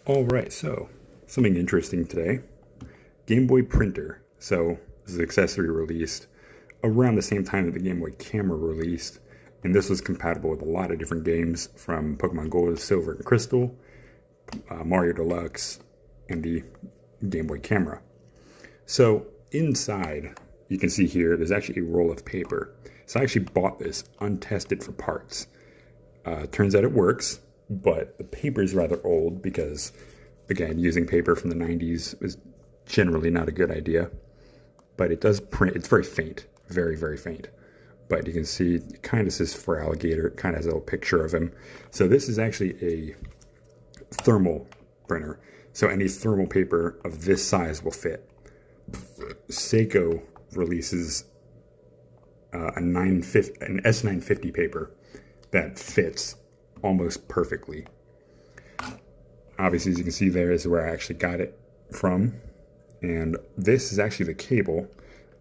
All right, so something interesting today. Gameboy Printer. So this is an accessory released around the same time that the Game Boy camera released, and this was compatible with a lot of different games from Pokemon Gold, Silver and Crystal, Mario Deluxe, and the Game Boy camera. So inside, you can see here, there's actually a roll of paper. So I actually bought this untested for parts. Turns out it works, but the paper is rather old because, again, using paper from the 90s was generally not a good idea. But it does print. It's very faint, very, very faint. But you can see it kind of says for alligator. It kind of has a little picture of him. So this is actually a thermal printer. So any thermal paper of this size will fit. Seiko releases an S950 paper that fits almost perfectly. Obviously, as you can see, there is where I actually got it from. And this is actually the cable.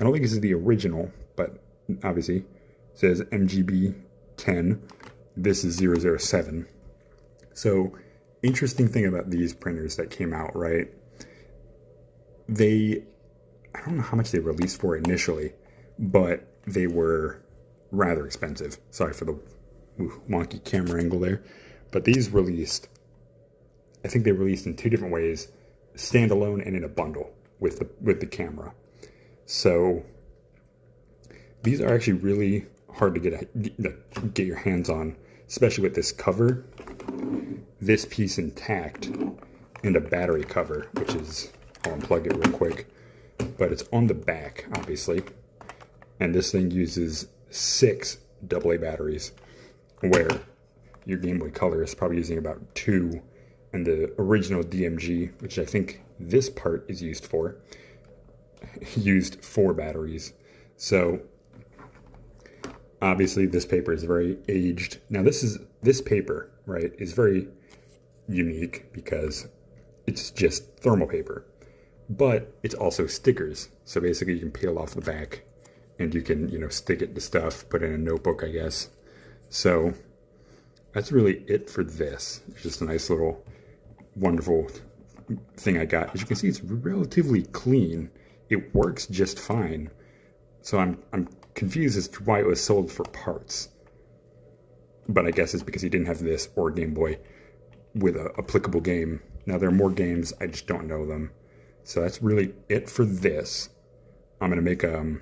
I don't think this is the original, but obviously it says MGB 10. This is 007. So, interesting thing about these printers that came out, right? I don't know how much they released for initially, but they were rather expensive. Sorry for the wonky camera angle there. But these released, I think they released in two different ways, standalone and in a bundle with the camera. So these are actually really hard to get your hands on, especially with this cover, this piece intact, and a battery cover, which is, I'll unplug it real quick, but it's on the back, obviously. And this thing uses 6 AA batteries, where your Game Boy Color is probably using about 2, and the original DMG, which I think this part is used for, used 4 batteries. So obviously this paper is very aged. Now this paper, right, is very unique because it's just thermal paper, but it's also stickers. So basically you can peel off the back and you can, stick it to stuff, put it in a notebook, I guess. So that's really it for this. It's just a nice little wonderful thing I got. As you can see, it's relatively clean. It works just fine. So I'm confused as to why it was sold for parts. But I guess it's because he didn't have this or Game Boy with an applicable game. Now there are more games, I just don't know them. So that's really it for this. I'm going to make a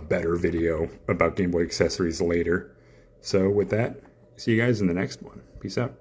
better video about Game Boy accessories later. So with that, see you guys in the next one. Peace out.